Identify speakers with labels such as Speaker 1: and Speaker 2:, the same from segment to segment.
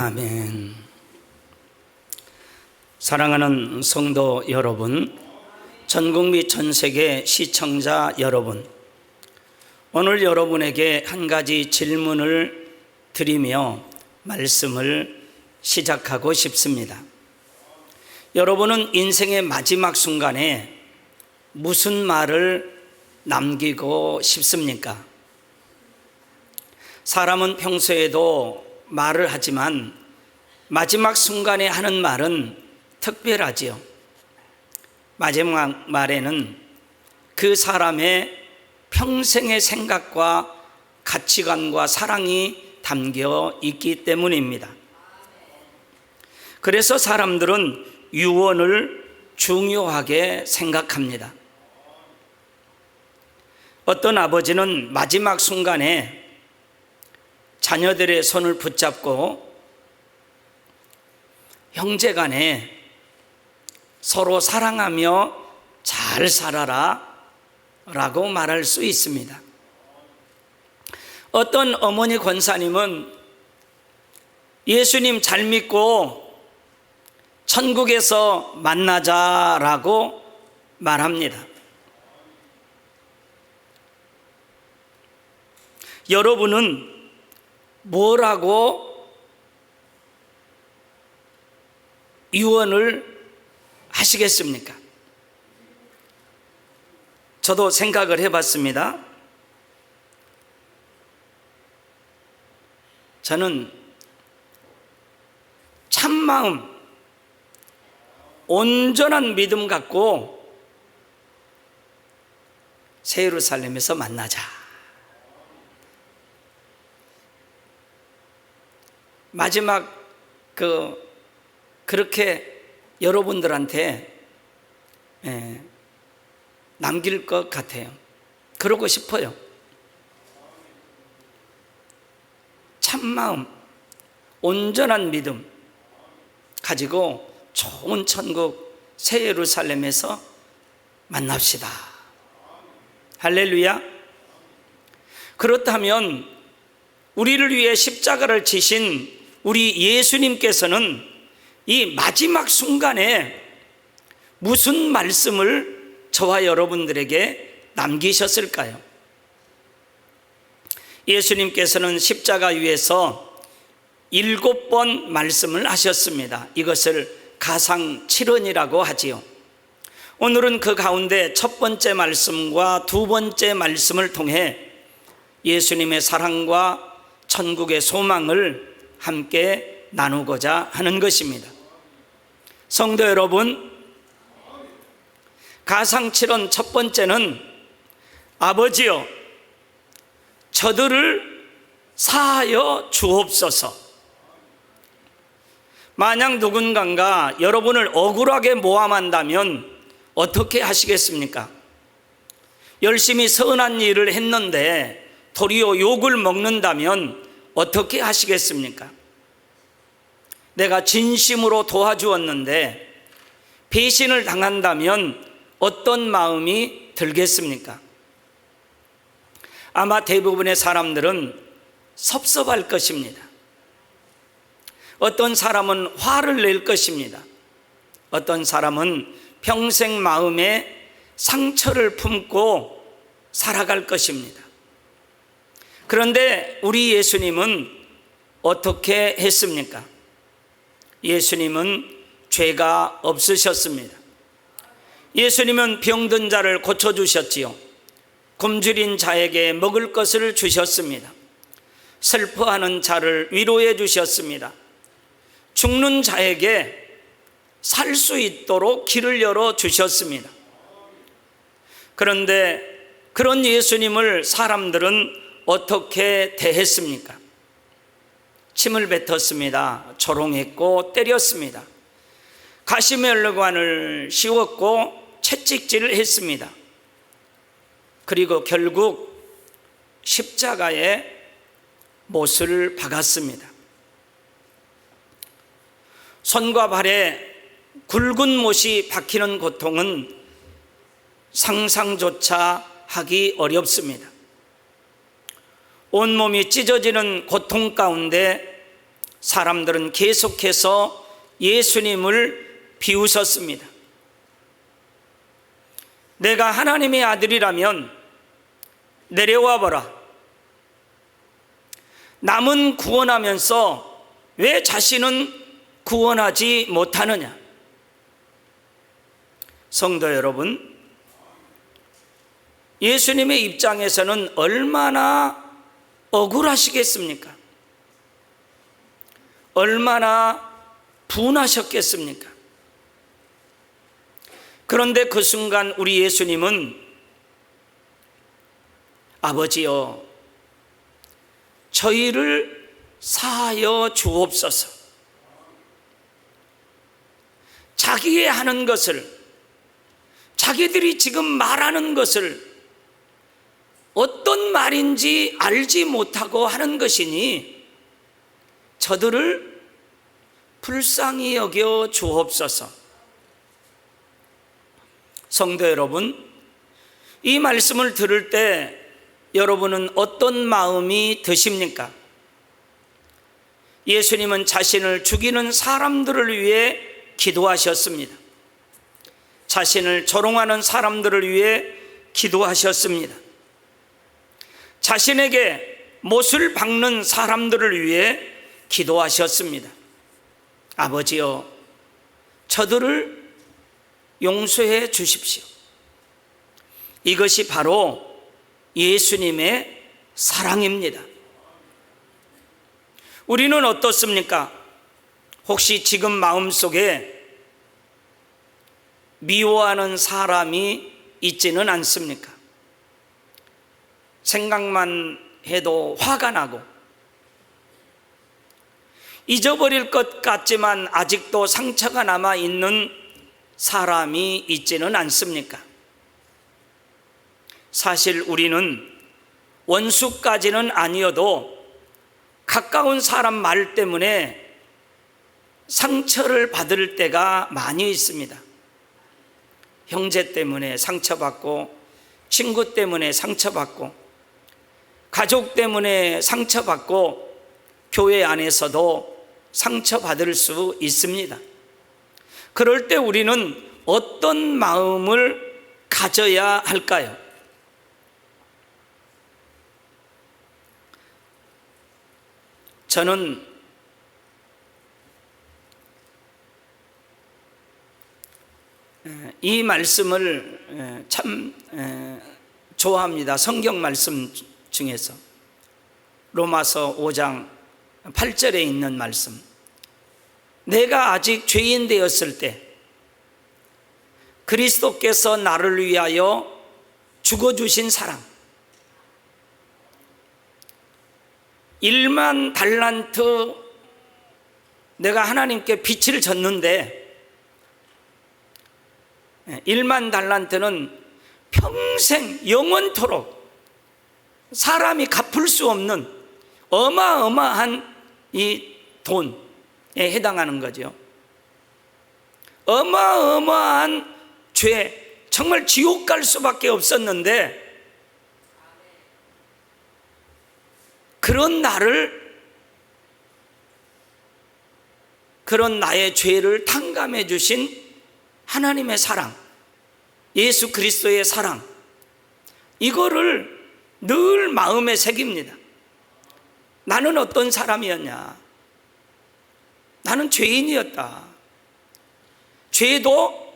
Speaker 1: 아멘. 사랑하는 성도 여러분, 전국 및 전 세계 시청자 여러분, 오늘 여러분에게 한 가지 질문을 드리며 말씀을 시작하고 싶습니다. 여러분은 인생의 마지막 순간에 무슨 말을 남기고 싶습니까? 사람은 평소에도 말을 하지만 마지막 순간에 하는 말은 특별하지요. 마지막 말에는 그 사람의 평생의 생각과 가치관과 사랑이 담겨 있기 때문입니다. 그래서 사람들은 유언을 중요하게 생각합니다. 어떤 아버지는 마지막 순간에 자녀들의 손을 붙잡고 형제간에 서로 사랑하며 잘 살아라 라고 말할 수 있습니다. 어떤 어머니 권사님은 예수님 잘 믿고 천국에서 만나자라고 말합니다. 여러분은 뭐라고 유언을 하시겠습니까? 저도 생각을 해봤습니다. 저는 참마음, 온전한 믿음 갖고 새 예루살렘에서 만나자. 마지막 그렇게 여러분들한테 남길 것 같아요. 그러고 싶어요. 참마음, 온전한 믿음 가지고 좋은 천국 새 예루살렘에서 만납시다. 할렐루야. 그렇다면 우리를 위해 십자가를 지신 우리 예수님께서는 이 마지막 순간에 무슨 말씀을 저와 여러분들에게 남기셨을까요? 예수님께서는 십자가 위에서 7번 말씀을 하셨습니다. 이것을 가상 7언이라고 하지요. 오늘은 그 가운데 첫 번째 말씀과 두 번째 말씀을 통해 예수님의 사랑과 천국의 소망을 함께 나누고자 하는 것입니다. 성도 여러분, 가상 7언 첫 번째는 아버지여 저들을 사하여 주옵소서. 만약 누군가가 여러분을 억울하게 모함한다면 어떻게 하시겠습니까? 열심히 선한 일을 했는데 도리어 욕을 먹는다면 어떻게 하시겠습니까? 내가 진심으로 도와주었는데 배신을 당한다면 어떤 마음이 들겠습니까? 아마 대부분의 사람들은 섭섭할 것입니다. 어떤 사람은 화를 낼 것입니다. 어떤 사람은 평생 마음에 상처를 품고 살아갈 것입니다. 그런데 우리 예수님은 어떻게 했습니까? 예수님은 죄가 없으셨습니다. 예수님은 병든 자를 고쳐주셨지요. 굶주린 자에게 먹을 것을 주셨습니다. 슬퍼하는 자를 위로해 주셨습니다. 죽는 자에게 살 수 있도록 길을 열어 주셨습니다. 그런데 그런 예수님을 사람들은 어떻게 대했습니까? 침을 뱉었습니다. 조롱했고 때렸습니다. 가시면류관을 씌웠고 채찍질을 했습니다. 그리고 결국 십자가에 못을 박았습니다. 손과 발에 굵은 못이 박히는 고통은 상상조차 하기 어렵습니다. 온몸이 찢어지는 고통 가운데 사람들은 계속해서 예수님을 비웃었습니다. 내가 하나님의 아들이라면 내려와 보라. 남은 구원하면서 왜 자신은 구원하지 못하느냐? 성도 여러분, 예수님의 입장에서는 얼마나 억울하시겠습니까? 얼마나 분하셨겠습니까? 그런데 그 순간 우리 예수님은 아버지여, 저희를 사하여 주옵소서. 자기의 하는 것을, 자기들이 지금 말하는 것을 어떤 말인지 알지 못하고 하는 것이니 저들을 불쌍히 여겨 주옵소서. 성도 여러분, 이 말씀을 들을 때 여러분은 어떤 마음이 드십니까? 예수님은 자신을 죽이는 사람들을 위해 기도하셨습니다. 자신을 조롱하는 사람들을 위해 기도하셨습니다. 자신에게 못을 박는 사람들을 위해 기도하셨습니다. 아버지여, 저들을 용서해 주십시오. 이것이 바로 예수님의 사랑입니다. 우리는 어떻습니까? 혹시 지금 마음속에 미워하는 사람이 있지는 않습니까? 생각만 해도 화가 나고 잊어버릴 것 같지만 아직도 상처가 남아 있는 사람이 있지는 않습니까? 사실 우리는 원수까지는 아니어도 가까운 사람 말 때문에 상처를 받을 때가 많이 있습니다. 형제 때문에 상처받고, 친구 때문에 상처받고, 가족 때문에 상처받고, 교회 안에서도 상처받을 수 있습니다. 그럴 때 우리는 어떤 마음을 가져야 할까요? 저는 이 말씀을 참 좋아합니다. 성경 말씀 중에서 로마서 5장 8절에 있는 말씀. 내가 아직 죄인 되었을 때 그리스도께서 나를 위하여 죽어주신 사랑. 1만 달란트 내가 하나님께 빚을 졌는데 1만 달란트는 평생 영원토록 사람이 갚을 수 없는 어마어마한 이 돈에 해당하는 거죠. 어마어마한 죄, 정말 지옥 갈 수밖에 없었는데 그런 나의 죄를 탕감해 주신 하나님의 사랑, 예수 그리스도의 사랑, 이거를 늘 마음에 새깁니다. 나는 어떤 사람이었냐? 나는 죄인이었다. 죄도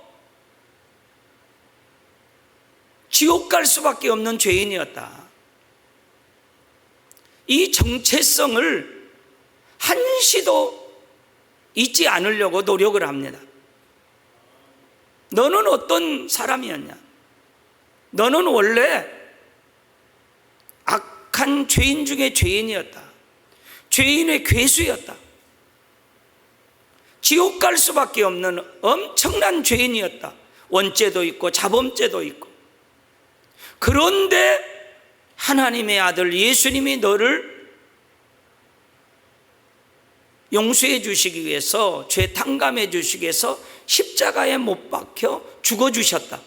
Speaker 1: 지옥 갈 수밖에 없는 죄인이었다. 이 정체성을 한시도 잊지 않으려고 노력을 합니다. 너는 어떤 사람이었냐? 너는 원래 악한 죄인 중에 죄인이었다. 죄인의 괴수였다. 지옥 갈 수밖에 없는 엄청난 죄인이었다. 원죄도 있고 자범죄도 있고. 그런데 하나님의 아들 예수님이 너를 용서해 주시기 위해서, 죄 탕감해 주시기 위해서 십자가에 못 박혀 죽어주셨다.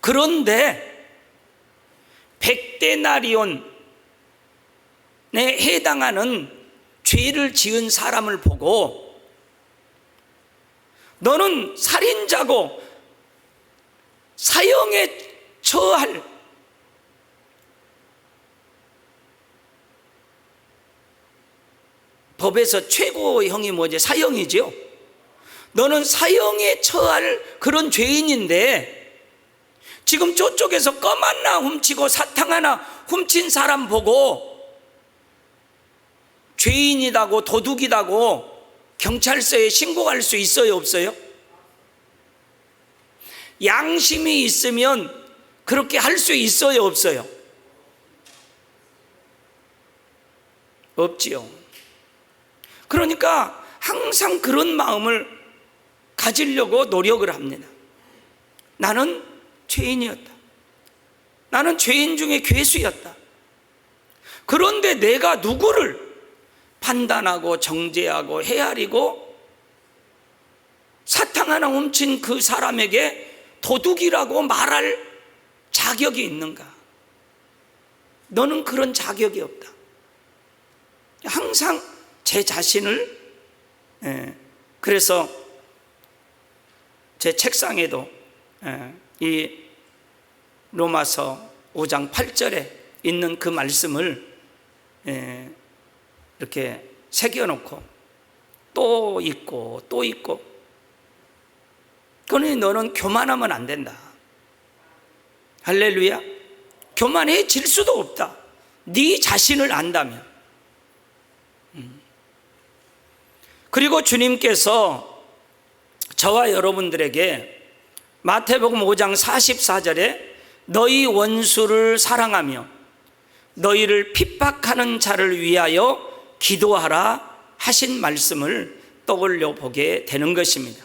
Speaker 1: 그런데 100데나리온에 해당하는 죄를 지은 사람을 보고 너는 살인자고 사형에 처할 법에서 최고형이 뭐지? 사형이죠. 너는 사형에 처할 그런 죄인인데 지금 저쪽에서 껌 하나 훔치고 사탕 하나 훔친 사람 보고 죄인이다고 도둑이다고 경찰서에 신고할 수 있어요, 없어요? 양심이 있으면 그렇게 할 수 있어요, 없어요? 없지요. 그러니까 항상 그런 마음을 가지려고 노력을 합니다. 나는 죄인이었다. 나는 죄인 중에 괴수였다. 그런데 내가 누구를 판단하고 정죄하고 헤아리고 사탕 하나 훔친 그 사람에게 도둑이라고 말할 자격이 있는가? 너는 그런 자격이 없다. 항상 제 자신을, 그래서 제 책상에도 이 로마서 5장 8절에 있는 그 말씀을 이렇게 새겨놓고 또 읽고 또 읽고, 그러니 너는 교만하면 안 된다. 할렐루야. 교만해질 수도 없다. 네 자신을 안다면. 그리고 주님께서 저와 여러분들에게 마태복음 5장 44절에 너희 원수를 사랑하며 너희를 핍박하는 자를 위하여 기도하라 하신 말씀을 떠올려 보게 되는 것입니다.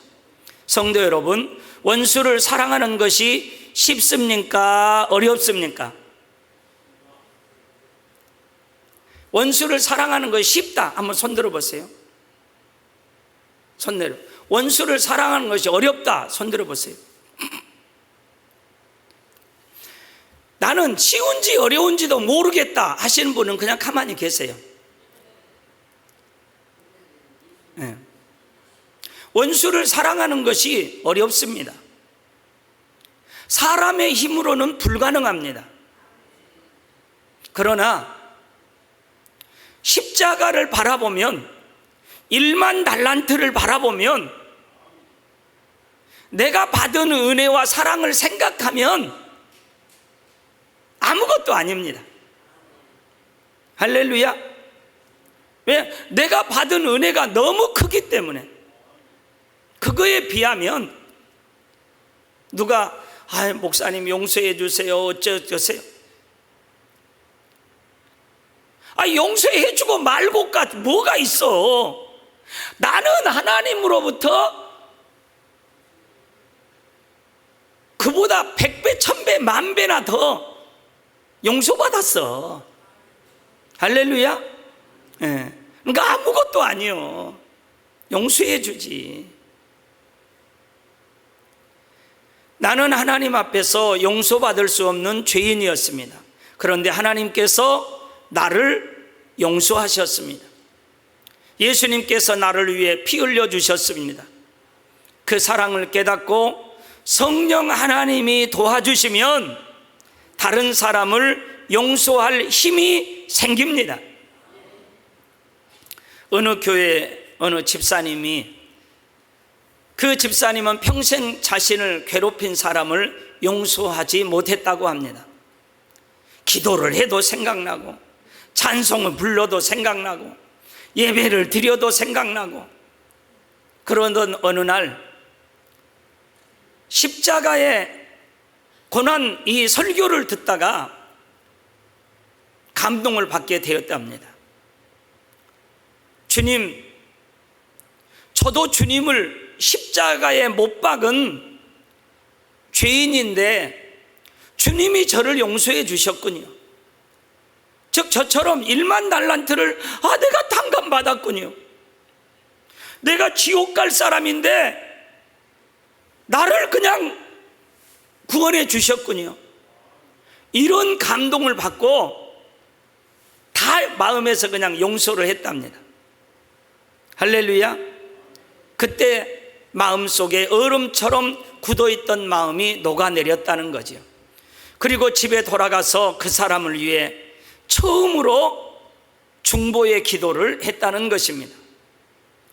Speaker 1: 성도 여러분, 원수를 사랑하는 것이 쉽습니까? 어렵습니까? 원수를 사랑하는 것이 쉽다. 한번 손 들어 보세요. 손 내려. 원수를 사랑하는 것이 어렵다. 손 들어 보세요. 나는 쉬운지 어려운지도 모르겠다 하시는 분은 그냥 가만히 계세요. 네. 원수를 사랑하는 것이 어렵습니다. 사람의 힘으로는 불가능합니다. 그러나 십자가를 바라보면, 1만 달란트를 바라보면, 내가 받은 은혜와 사랑을 생각하면 아무것도 아닙니다. 할렐루야. 왜? 내가 받은 은혜가 너무 크기 때문에. 그거에 비하면 누가 목사님 용서해 주세요 어쩌세요. 용서해 주고 말고가 뭐가 있어. 나는 하나님으로부터 그보다 100배, 1000배, 10,000배나 더 용서받았어. 할렐루야. 그러니까 아무것도 아니요. 용서해 주지. 나는 하나님 앞에서 용서받을 수 없는 죄인이었습니다. 그런데 하나님께서 나를 용서하셨습니다. 예수님께서 나를 위해 피 흘려 주셨습니다. 그 사랑을 깨닫고 성령 하나님이 도와주시면 다른 사람을 용서할 힘이 생깁니다. 어느 교회 어느 집사님이, 그 집사님은 평생 자신을 괴롭힌 사람을 용서하지 못했다고 합니다. 기도를 해도 생각나고, 찬송을 불러도 생각나고, 예배를 드려도 생각나고. 그러던 어느 날 십자가의 고난 이 설교를 듣다가 감동을 받게 되었답니다. 주님, 저도 주님을 십자가에 못 박은 죄인인데 주님이 저를 용서해 주셨군요. 즉 저처럼 1만 달란트를 내가 탕감받았군요. 내가 지옥 갈 사람인데 나를 그냥 구원해 주셨군요. 이런 감동을 받고 다 마음에서 그냥 용서를 했답니다. 할렐루야. 그때 마음속에 얼음처럼 굳어있던 마음이 녹아내렸다는 거죠. 그리고 집에 돌아가서 그 사람을 위해 처음으로 중보의 기도를 했다는 것입니다.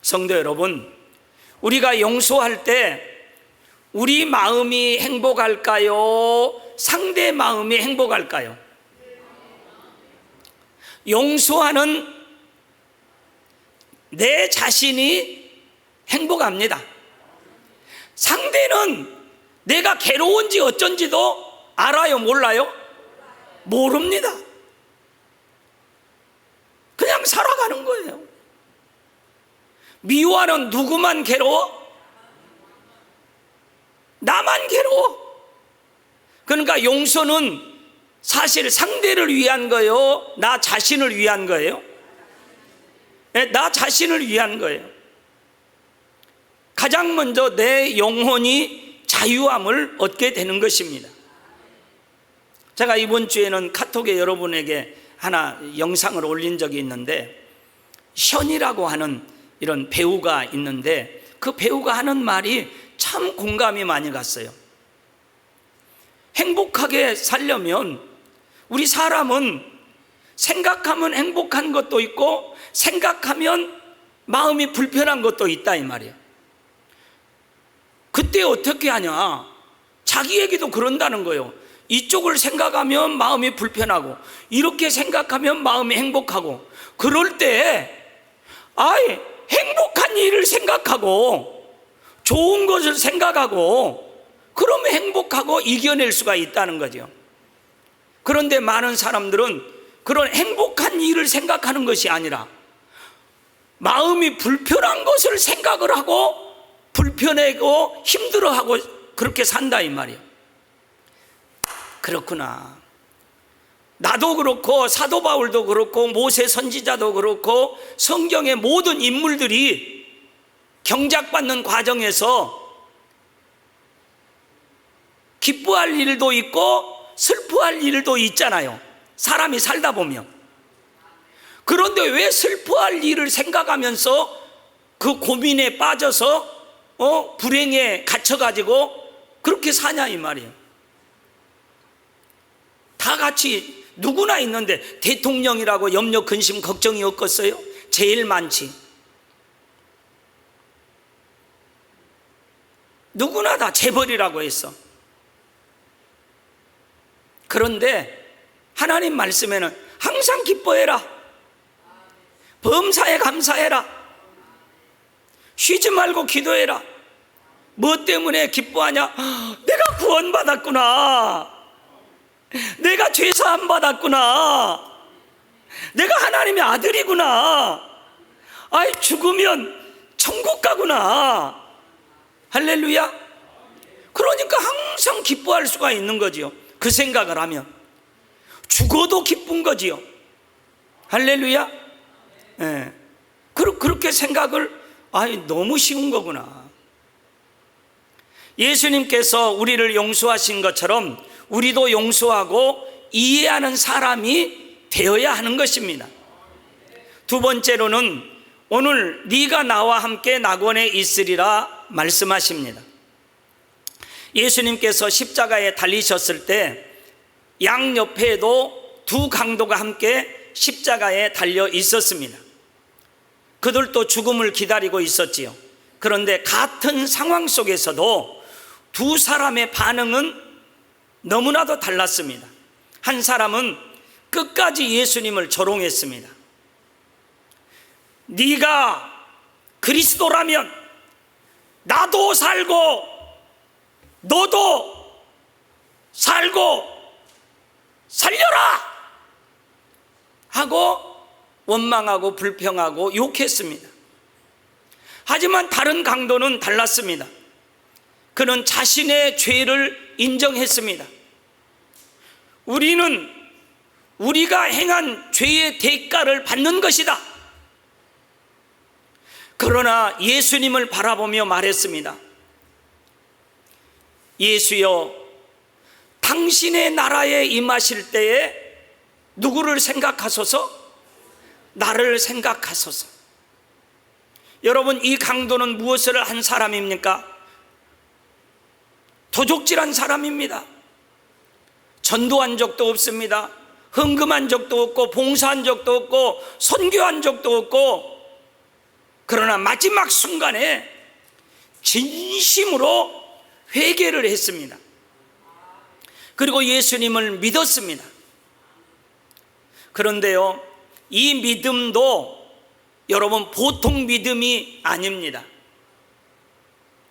Speaker 1: 성도 여러분, 우리가 용서할 때 우리 마음이 행복할까요? 상대 마음이 행복할까요? 용서하는 내 자신이 행복합니다. 상대는 내가 괴로운지 어쩐지도 알아요? 몰라요? 모릅니다. 그냥 살아가는 거예요. 미워하는 누구만 괴로워? 나만 괴로워. 그러니까 용서는 사실 상대를 위한 거예요? 나 자신을 위한 거예요? 네, 나 자신을 위한 거예요. 가장 먼저 내 영혼이 자유함을 얻게 되는 것입니다. 제가 이번 주에는 카톡에 여러분에게 하나 영상을 올린 적이 있는데, 션이라고 하는 이런 배우가 있는데 그 배우가 하는 말이 참 공감이 많이 갔어요. 행복하게 살려면 우리 사람은 생각하면 행복한 것도 있고 생각하면 마음이 불편한 것도 있다 이 말이에요. 그때 어떻게 하냐? 자기 얘기도 그런다는 거예요. 이쪽을 생각하면 마음이 불편하고 이렇게 생각하면 마음이 행복하고, 그럴 때 아예 행복한 일을 생각하고 좋은 것을 생각하고 그러면 행복하고 이겨낼 수가 있다는 거죠. 그런데 많은 사람들은 그런 행복한 일을 생각하는 것이 아니라 마음이 불편한 것을 생각을 하고 불편하고 힘들어하고 그렇게 산다 이 말이에요. 그렇구나. 나도 그렇고 사도 바울도 그렇고 모세 선지자도 그렇고 성경의 모든 인물들이 경작받는 과정에서 기뻐할 일도 있고 슬퍼할 일도 있잖아요. 사람이 살다 보면. 그런데 왜 슬퍼할 일을 생각하면서 그 고민에 빠져서 불행에 갇혀가지고 그렇게 사냐 이 말이에요. 다 같이 누구나 있는데 대통령이라고 염려 근심 걱정이 없겠어요? 제일 많지. 누구나 다 재벌이라고 했어. 그런데 하나님 말씀에는 항상 기뻐해라, 범사에 감사해라, 쉬지 말고 기도해라. 뭐 때문에 기뻐하냐? 내가 구원받았구나, 내가 죄사함 받았구나, 내가 하나님의 아들이구나, 아이 죽으면 천국 가구나. 할렐루야. 그러니까 항상 기뻐할 수가 있는 거지요. 그 생각을 하면 죽어도 기쁜 거지요. 할렐루야. 예. 그렇게 생각을, 너무 쉬운 거구나. 예수님께서 우리를 용서하신 것처럼 우리도 용서하고 이해하는 사람이 되어야 하는 것입니다. 두 번째로는 오늘 네가 나와 함께 낙원에 있으리라 말씀하십니다. 예수님께서 십자가에 달리셨을 때 양옆에도 두 강도가 함께 십자가에 달려 있었습니다. 그들도 죽음을 기다리고 있었지요. 그런데 같은 상황 속에서도 두 사람의 반응은 너무나도 달랐습니다. 한 사람은 끝까지 예수님을 조롱했습니다. 네가 그리스도라면 나도 살고 너도 살고 살려라 하고 원망하고 불평하고 욕했습니다. 하지만 다른 강도는 달랐습니다. 그는 자신의 죄를 인정했습니다. 우리는 우리가 행한 죄의 대가를 받는 것이다. 그러나 예수님을 바라보며 말했습니다. 예수여, 당신의 나라에 임하실 때에 누구를 생각하소서? 나를 생각하소서. 여러분, 이 강도는 무엇을 한 사람입니까? 도적질한 사람입니다. 전도한 적도 없습니다. 헌금한 적도 없고 봉사한 적도 없고 선교한 적도 없고, 그러나 마지막 순간에 진심으로 회개를 했습니다. 그리고 예수님을 믿었습니다. 그런데요, 이 믿음도 여러분 보통 믿음이 아닙니다.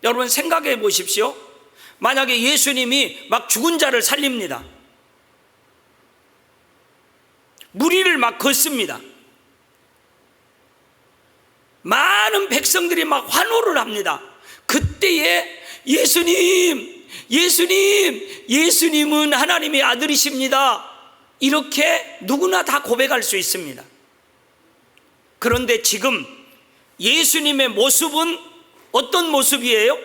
Speaker 1: 여러분 생각해 보십시오. 만약에 예수님이 막 죽은 자를 살립니다. 무리를 막 걷습니다. 많은 백성들이 막 환호를 합니다. 그때에 예수님은 하나님의 아들이십니다, 이렇게 누구나 다 고백할 수 있습니다. 그런데 지금 예수님의 모습은 어떤 모습이에요?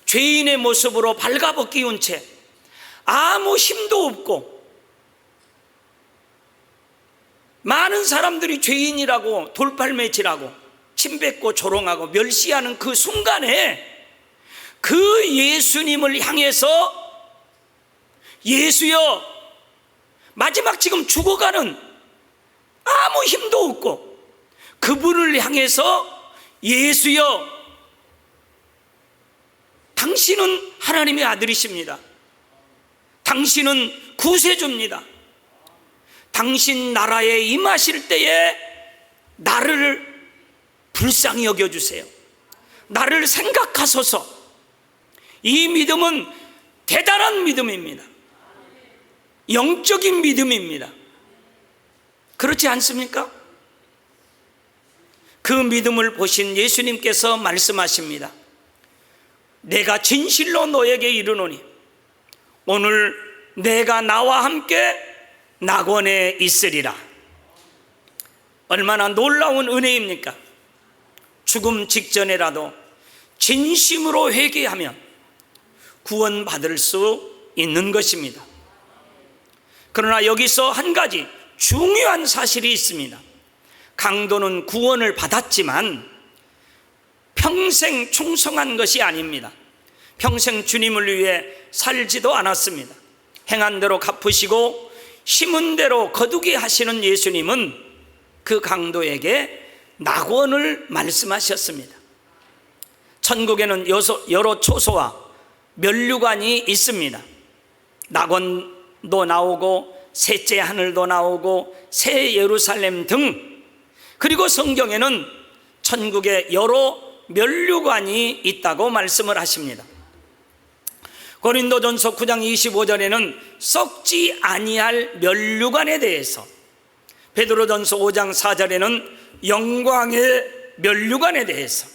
Speaker 1: 죄인의 모습으로 발가벗기운 채 아무 힘도 없고, 많은 사람들이 죄인이라고 돌팔매질하고 침뱉고 조롱하고 멸시하는 그 순간에 그 예수님을 향해서 예수여, 마지막 지금 죽어가는 아무 힘도 없고 그분을 향해서 예수여, 당신은 하나님의 아들이십니다. 당신은 구세주입니다. 당신 나라에 임하실 때에 나를 불쌍히 여겨주세요. 나를 생각하소서. 이 믿음은 대단한 믿음입니다. 영적인 믿음입니다. 그렇지 않습니까? 그 믿음을 보신 예수님께서 말씀하십니다. 내가 진실로 너에게 이르노니 오늘 내가 나와 함께 낙원에 있으리라. 얼마나 놀라운 은혜입니까? 죽음 직전에라도 진심으로 회개하면 구원받을 수 있는 것입니다. 그러나 여기서 한 가지 중요한 사실이 있습니다. 강도는 구원을 받았지만 평생 충성한 것이 아닙니다. 평생 주님을 위해 살지도 않았습니다. 행한 대로 갚으시고 심은 대로 거두게 하시는 예수님은 그 강도에게 낙원을 말씀하셨습니다. 천국에는 여러 초소와 면류관이 있습니다. 낙원도 나오고 셋째 하늘도 나오고 새 예루살렘 등, 그리고 성경에는 천국에 여러 면류관이 있다고 말씀을 하십니다. 고린도전서 9장 25절에는 썩지 아니할 면류관에 대해서, 베드로전서 5장 4절에는 영광의 면류관에 대해서,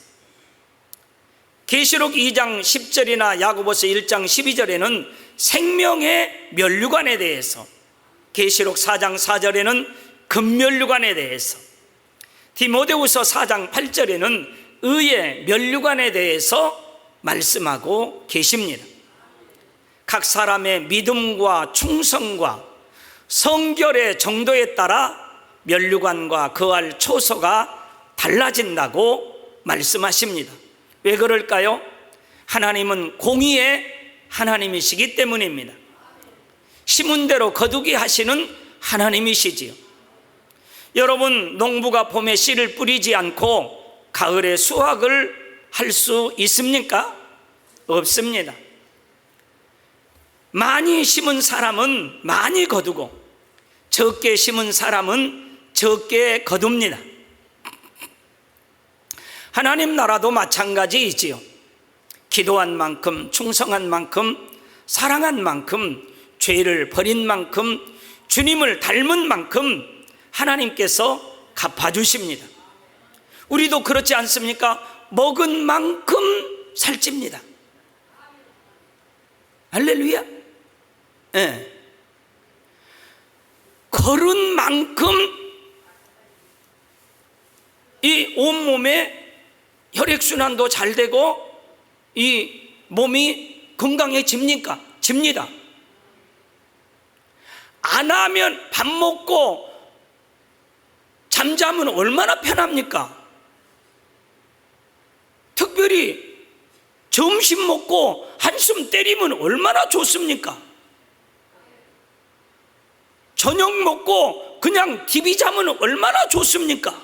Speaker 1: 계시록 2장 10절이나 야고보서 1장 12절에는 생명의 면류관에 대해서, 계시록 4장 4절에는 금면류관에 대해서, 디모데후서 4장 8절에는 의의 면류관에 대해서 말씀하고 계십니다. 각 사람의 믿음과 충성과 성결의 정도에 따라 면류관과 거할 초소가 달라진다고 말씀하십니다. 왜 그럴까요? 하나님은 공의의 하나님이시기 때문입니다. 심은 대로 거두게 하시는 하나님이시지요. 여러분, 농부가 봄에 씨를 뿌리지 않고 가을에 수확을 할 수 있습니까? 없습니다. 많이 심은 사람은 많이 거두고 적게 심은 사람은 적게 거둡니다. 하나님 나라도 마찬가지이지요. 기도한 만큼, 충성한 만큼, 사랑한 만큼, 죄를 버린 만큼, 주님을 닮은 만큼 하나님께서 갚아주십니다. 우리도 그렇지 않습니까? 먹은 만큼 살찝니다. 할렐루야. 네. 걸은 만큼 이 온몸에 혈액순환도 잘 되고 이 몸이 건강해집니까? 집니다. 안 하면 밥 먹고 잠자면 얼마나 편합니까? 우리들이 점심 먹고 한숨 때리면 얼마나 좋습니까? 저녁 먹고 그냥 TV 자면 얼마나 좋습니까?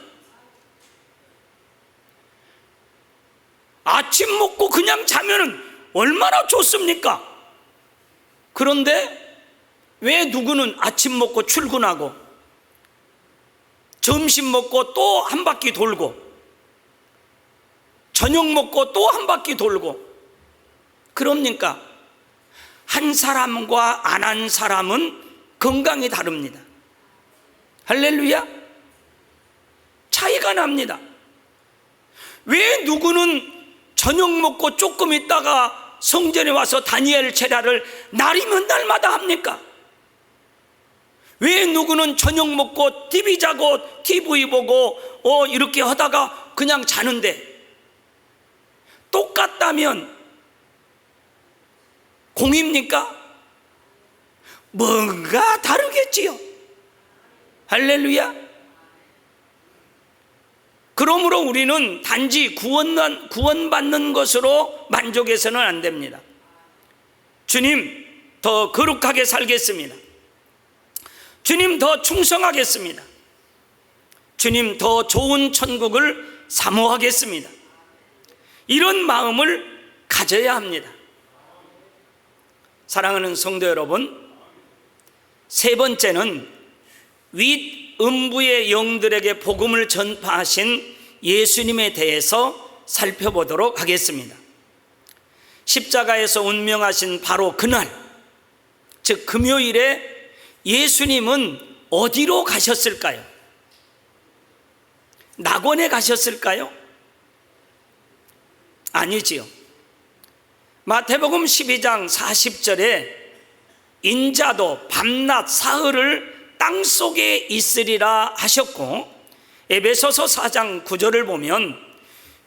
Speaker 1: 아침 먹고 그냥 자면 얼마나 좋습니까? 그런데 왜 누구는 아침 먹고 출근하고 점심 먹고 또 한 바퀴 돌고 저녁 먹고 또 한 바퀴 돌고 그럽니까? 한 사람과 안 한 사람은 건강이 다릅니다. 할렐루야. 차이가 납니다. 왜 누구는 저녁 먹고 조금 있다가 성전에 와서 다니엘 제라를 날이면 날마다 합니까? 왜 누구는 저녁 먹고 TV 자고 TV 보고 이렇게 하다가 그냥 자는데, 똑같다면 공입니까? 뭔가 다르겠지요. 할렐루야. 그러므로 우리는 단지 구원받는 것으로 만족해서는 안 됩니다. 주님 더 거룩하게 살겠습니다. 주님 더 충성하겠습니다. 주님 더 좋은 천국을 사모하겠습니다. 이런 마음을 가져야 합니다. 사랑하는 성도 여러분, 세 번째는 윗음부의 영들에게 복음을 전파하신 예수님에 대해서 살펴보도록 하겠습니다. 십자가에서 운명하신 바로 그날, 즉 금요일에 예수님은 어디로 가셨을까요? 낙원에 가셨을까요? 아니지요. 마태복음 12장 40절에 인자도 밤낮 사흘을 땅속에 있으리라 하셨고, 에베소서 4장 9절을 보면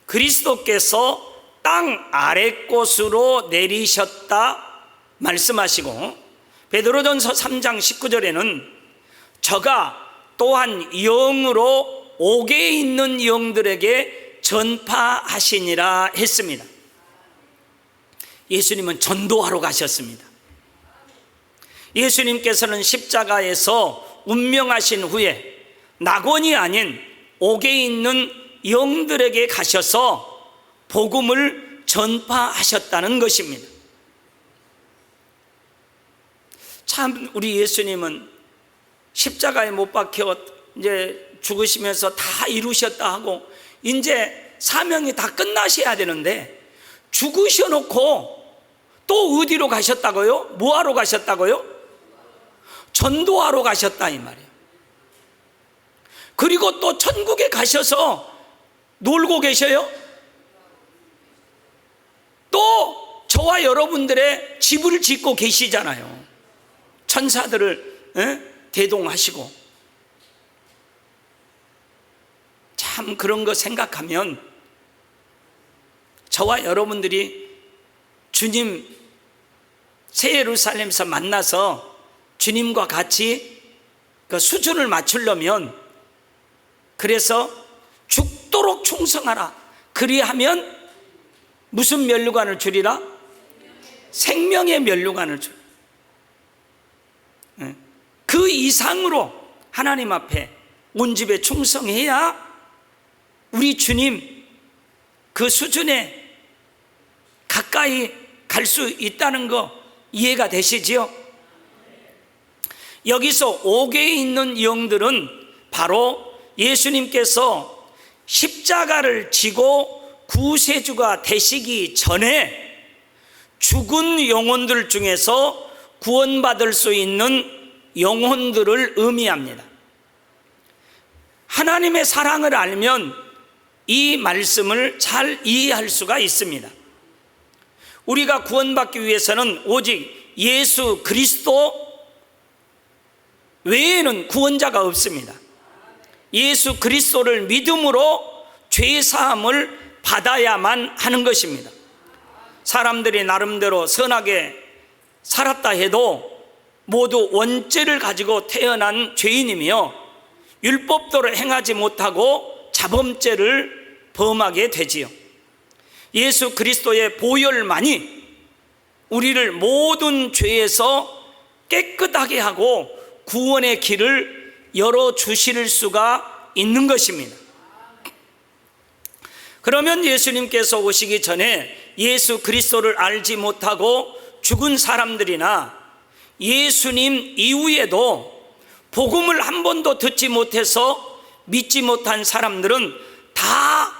Speaker 1: 그리스도께서 땅 아랫곳으로 내리셨다 말씀하시고, 베드로전서 3장 19절에는 저가 또한 영으로 옥에 있는 영들에게 전파하시니라 했습니다. 예수님은 전도하러 가셨습니다. 예수님께서는 십자가에서 운명하신 후에 낙원이 아닌 옥에 있는 영들에게 가셔서 복음을 전파하셨다는 것입니다. 참 우리 예수님은 십자가에 못 박혀 이제 죽으시면서 다 이루셨다 하고 이제 사명이 다 끝나셔야 되는데 죽으셔놓고 또 어디로 가셨다고요? 뭐하러 가셨다고요? 전도하러 가셨다 이 말이에요. 그리고 또 천국에 가셔서 놀고 계셔요. 또 저와 여러분들의 집을 짓고 계시잖아요. 천사들을 대동하시고. 참 그런 거 생각하면 저와 여러분들이 주님 새 예루살렘에서 만나서 주님과 같이 그 수준을 맞추려면, 그래서 죽도록 충성하라. 그리하면 무슨 면류관을 주리라? 생명의 면류관을 주리라. 그 이상으로 하나님 앞에 온 집에 충성해야 우리 주님 그 수준에 가까이 갈 수 있다는 거 이해가 되시지요? 여기서 옥에 있는 영들은 바로 예수님께서 십자가를 지고 구세주가 되시기 전에 죽은 영혼들 중에서 구원받을 수 있는 영혼들을 의미합니다. 하나님의 사랑을 알면 이 말씀을 잘 이해할 수가 있습니다. 우리가 구원받기 위해서는 오직 예수 그리스도 외에는 구원자가 없습니다. 예수 그리스도를 믿음으로 죄사함을 받아야만 하는 것입니다. 사람들이 나름대로 선하게 살았다 해도 모두 원죄를 가지고 태어난 죄인이며 율법대로 행하지 못하고 자범죄를 범하게 되지요. 예수 그리스도의 보혈만이 우리를 모든 죄에서 깨끗하게 하고 구원의 길을 열어주실 수가 있는 것입니다. 그러면 예수님께서 오시기 전에 예수 그리스도를 알지 못하고 죽은 사람들이나 예수님 이후에도 복음을 한 번도 듣지 못해서 믿지 못한 사람들은 다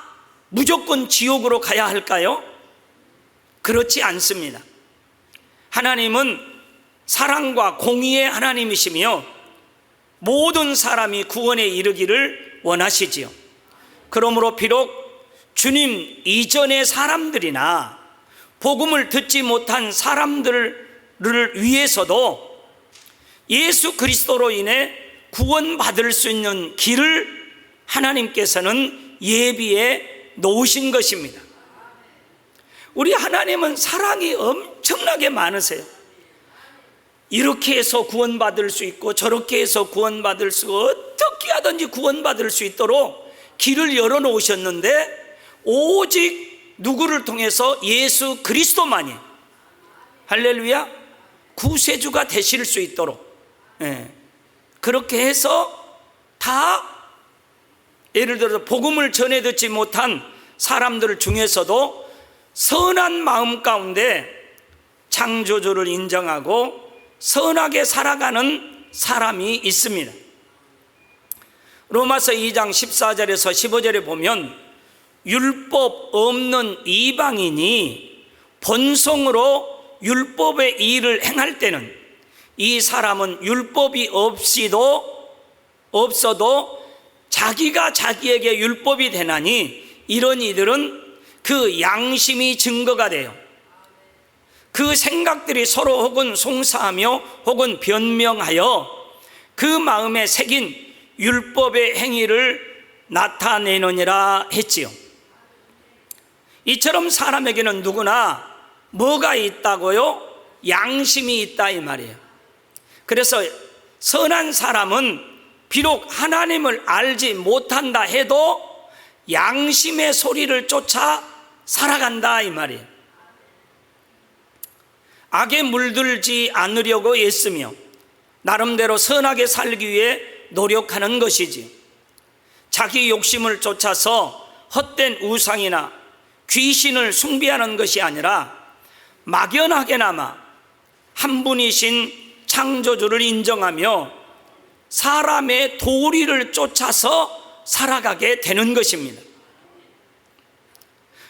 Speaker 1: 무조건 지옥으로 가야 할까요? 그렇지 않습니다. 하나님은 사랑과 공의의 하나님이시며 모든 사람이 구원에 이르기를 원하시지요. 그러므로 비록 주님 이전의 사람들이나 복음을 듣지 못한 사람들을 위해서도 예수 그리스도로 인해 구원받을 수 있는 길을 하나님께서는 예비해 놓으신 것입니다. 우리 하나님은 사랑이 엄청나게 많으세요. 이렇게 해서 구원받을 수 있고 저렇게 해서 구원받을 수, 어떻게 하든지 구원받을 수 있도록 길을 열어놓으셨는데 오직 누구를 통해서? 예수 그리스도만이, 할렐루야, 구세주가 되실 수 있도록, 그렇게 해서 다, 예를 들어서 복음을 전해 듣지 못한 사람들 중에서도 선한 마음 가운데 창조주를 인정하고 선하게 살아가는 사람이 있습니다. 로마서 2장 14절에서 15절에 보면 율법 없는 이방인이 본성으로 율법의 일을 행할 때는 이 사람은 율법이 없어도 자기가 자기에게 율법이 되나니 이런 이들은 그 양심이 증거가 돼요. 그 생각들이 서로 혹은 송사하며 혹은 변명하여 그 마음에 새긴 율법의 행위를 나타내느니라 했지요. 이처럼 사람에게는 누구나 뭐가 있다고요? 양심이 있다 이 말이에요. 그래서 선한 사람은 비록 하나님을 알지 못한다 해도 양심의 소리를 쫓아 살아간다 이 말이에요. 악에 물들지 않으려고 애쓰며 나름대로 선하게 살기 위해 노력하는 것이지, 자기 욕심을 쫓아서 헛된 우상이나 귀신을 숭배하는 것이 아니라 막연하게나마 한 분이신 창조주를 인정하며 사람의 도리를 쫓아서 살아가게 되는 것입니다.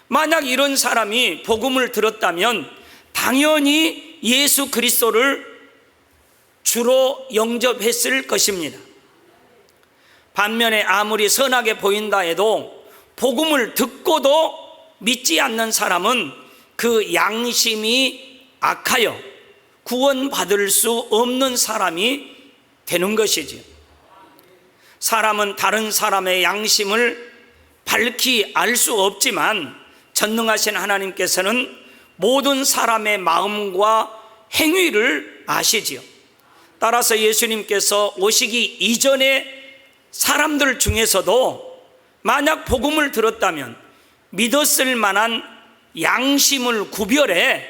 Speaker 1: 만약 이런 사람이 복음을 들었다면 당연히 예수 그리스도를 주로 영접했을 것입니다. 반면에 아무리 선하게 보인다 해도 복음을 듣고도 믿지 않는 사람은 그 양심이 악하여 구원받을 수 없는 사람이 되는 것이지요. 사람은 다른 사람의 양심을 밝히 알 수 없지만 전능하신 하나님께서는 모든 사람의 마음과 행위를 아시지요. 따라서 예수님께서 오시기 이전에 사람들 중에서도 만약 복음을 들었다면 믿었을 만한 양심을 구별해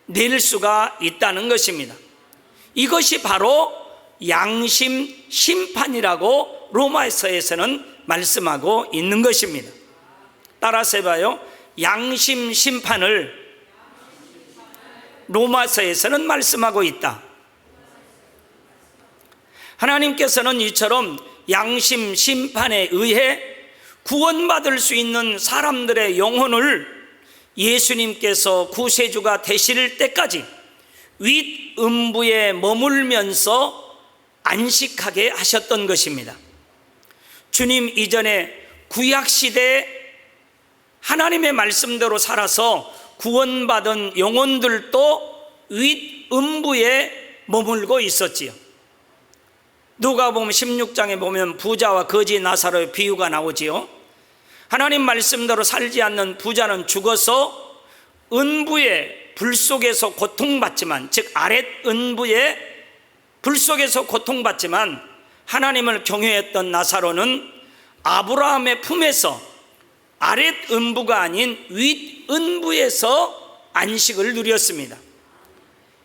Speaker 1: 낼 수가 있다는 것입니다. 이것이 바로 양심 심판이라고 로마서에서는 말씀하고 있는 것입니다. 따라서 해봐요. 양심 심판을 로마서에서는 말씀하고 있다. 하나님께서는 이처럼 양심 심판에 의해 구원받을 수 있는 사람들의 영혼을 예수님께서 구세주가 되실 때까지 윗음부에 머물면서 안식하게 하셨던 것입니다. 주님 이전에 구약시대에 하나님의 말씀대로 살아서 구원받은 영혼들도 윗음부에 머물고 있었지요. 누가복음 16장에 보면 부자와 거지 나사로의 비유가 나오지요. 하나님 말씀대로 살지 않는 부자는 죽어서 은부의 불 속에서 고통받지만, 즉 아랫 은부의 불 속에서 고통받지만 하나님을 경외했던 나사로는 아브라함의 품에서 아랫음부가 아닌 윗음부에서 안식을 누렸습니다.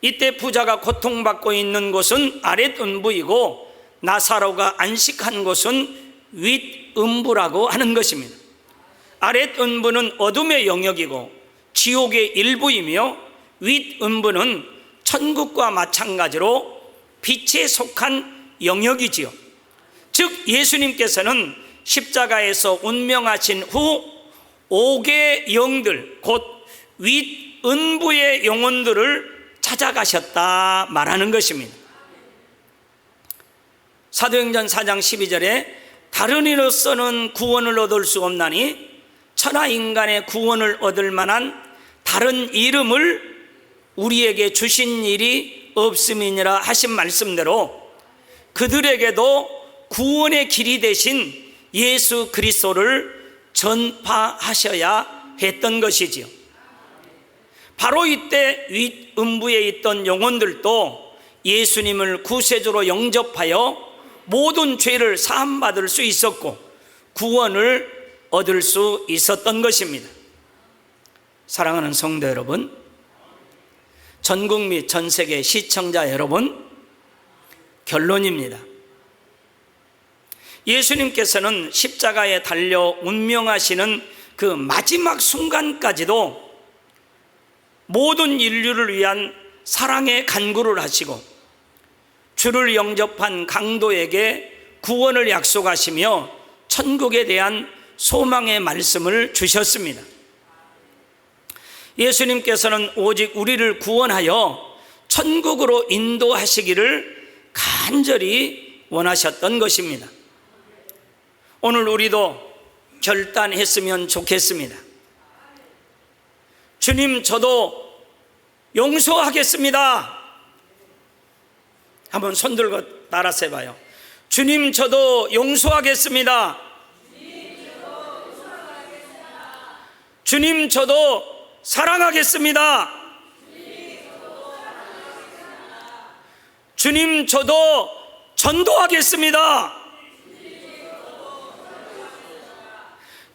Speaker 1: 이때 부자가 고통받고 있는 곳은 아랫음부이고 나사로가 안식한 곳은 윗음부라고 하는 것입니다. 아랫음부는 어둠의 영역이고 지옥의 일부이며 윗음부는 천국과 마찬가지로 빛에 속한 영역이지요. 즉 예수님께서는 십자가에서 운명하신 후 5개의 영들, 곧 윗음부의 영혼들을 찾아가셨다 말하는 것입니다. 사도행전 4장 12절에 다른 이로서는 구원을 얻을 수 없나니 천하 인간의 구원을 얻을 만한 다른 이름을 우리에게 주신 일이 없음이니라 하신 말씀대로 그들에게도 구원의 길이 되신 예수 그리스도를 전파하셔야 했던 것이지요. 바로 이때 윗음부에 있던 영혼들도 예수님을 구세주로 영접하여 모든 죄를 사함받을 수 있었고 구원을 얻을 수 있었던 것입니다. 사랑하는 성도 여러분, 전국 및 전 세계 시청자 여러분, 결론입니다. 예수님께서는 십자가에 달려 운명하시는 그 마지막 순간까지도 모든 인류를 위한 사랑의 간구를 하시고 주를 영접한 강도에게 구원을 약속하시며 천국에 대한 소망의 말씀을 주셨습니다. 예수님께서는 오직 우리를 구원하여 천국으로 인도하시기를 간절히 원하셨던 것입니다. 오늘 우리도 결단했으면 좋겠습니다. 주님, 저도 용서하겠습니다. 한번 손 들고 따라서 해봐요. 주님, 저도 용서하겠습니다. 주님, 저도 사랑하겠습니다. 주님, 저도 전도하겠습니다.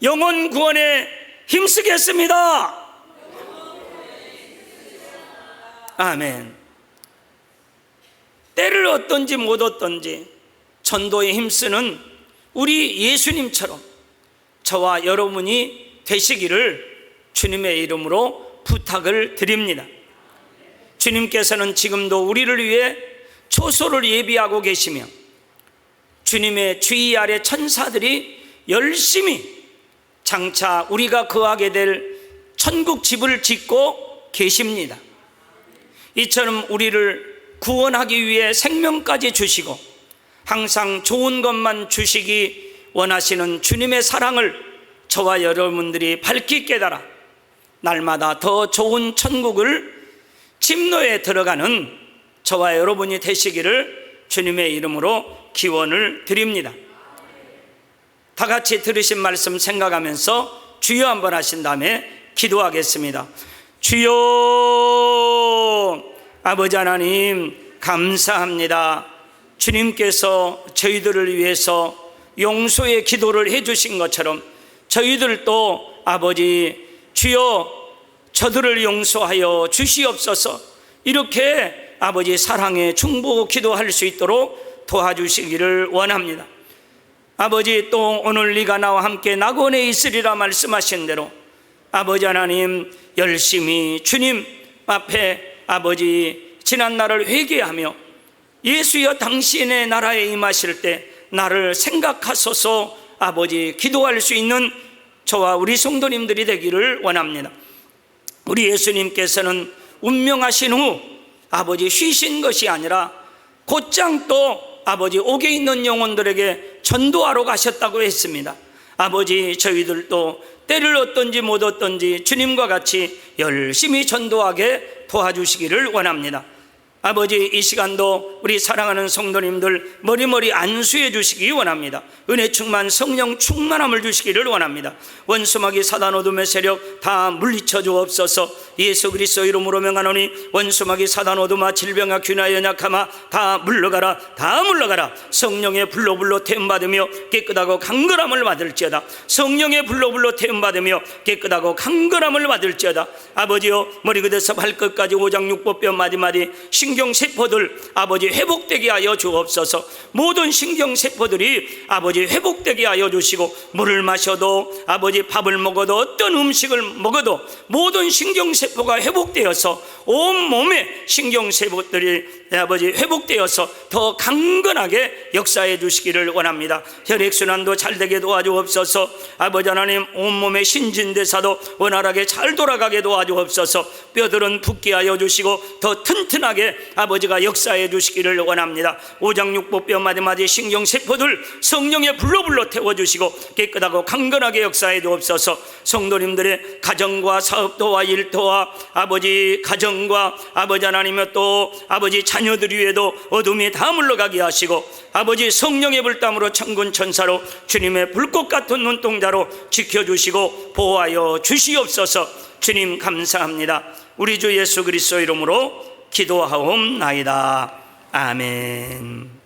Speaker 1: 영혼 구원에 힘쓰겠습니다. 아멘. 때를 얻든지 못 얻든지 전도에 힘쓰는 우리 예수님처럼 저와 여러분이 되시기를 주님의 이름으로 부탁을 드립니다. 주님께서는 지금도 우리를 위해 초소를 예비하고 계시며 주님의 주의 아래 천사들이 열심히 장차 우리가 거하게 될 천국 집을 짓고 계십니다. 이처럼 우리를 구원하기 위해 생명까지 주시고 항상 좋은 것만 주시기 원하시는 주님의 사랑을 저와 여러분들이 밝히 깨달아 날마다 더 좋은 천국을 침노에 들어가는 저와 여러분이 되시기를 주님의 이름으로 기원을 드립니다. 다 같이 들으신 말씀 생각하면서 주여 한번 하신 다음에 기도하겠습니다. 주여, 아버지 하나님 감사합니다. 주님께서 저희들을 위해서 용서의 기도를 해주신 것처럼 저희들도 아버지 주여 저들을 용서하여 주시옵소서. 이렇게 아버지 사랑에 충보 기도할 수 있도록 도와주시기를 원합니다. 아버지, 또 오늘 네가 나와 함께 낙원에 있으리라 말씀하신 대로 아버지 하나님 열심히 주님 앞에 아버지 지난 날을 회개하며 예수여 당신의 나라에 임하실 때 나를 생각하소서 아버지 기도할 수 있는 저와 우리 성도님들이 되기를 원합니다. 우리 예수님께서는 운명하신 후 아버지 쉬신 것이 아니라 곧장 또 아버지 옥에 있는 영혼들에게 전도하러 가셨다고 했습니다. 아버지, 저희들도 때를 얻든지 못 얻든지 주님과 같이 열심히 전도하게 도와주시기를 원합니다. 아버지, 이 시간도 우리 사랑하는 성도님들 머리머리 안수해 주시기 원합니다. 은혜 충만 성령 충만함을 주시기를 원합니다. 원수마귀 사단 어둠의 세력 다 물리쳐 주옵소서. 예수 그리스도 이름으로 명하노니 원수마귀 사단 어두마 질병아 귀나 연약하마 다 물러가라 다 물러가라. 성령의 불로 태움받으며 깨끗하고 강건함을 받을지어다. 성령의 불로 태움받으며 깨끗하고 강건함을 받을지어다. 아버지여 머리 끝에서 발끝까지 오장육부뼈 마디마디 신경세포들 아버지 회복되게 하여 주옵소서. 모든 신경세포들이 아버지 회복되게 하여 주시고 물을 마셔도 아버지 밥을 먹어도 어떤 음식을 먹어도 모든 신경세포가 회복되어서 온몸의 신경세포들이 아버지 회복되어서 더 강건하게 역사해 주시기를 원합니다. 혈액순환도 잘 되게 도와주옵소서. 아버지 하나님 온몸의 신진대사도 원활하게 잘 돌아가게 도와주옵소서. 뼈들은 붓게 하여 주시고 더 튼튼하게 아버지가 역사해 주시기를 원합니다. 오장육부뼈 마디마디 신경세포들 성령의 불로 태워주시고 깨끗하고 강건하게 역사해 주옵소서. 성도님들의 가정과 사업도와 일도와 아버지 가정과 아버지 하나님의 또 아버지 자녀들 위에도 어둠이 다 물러가게 하시고 아버지 성령의 불담으로 천군 천사로 주님의 불꽃 같은 눈동자로 지켜주시고 보호하여 주시옵소서. 주님 감사합니다. 우리 주 예수 그리스도 이름으로 기도하옵나이다. 아멘.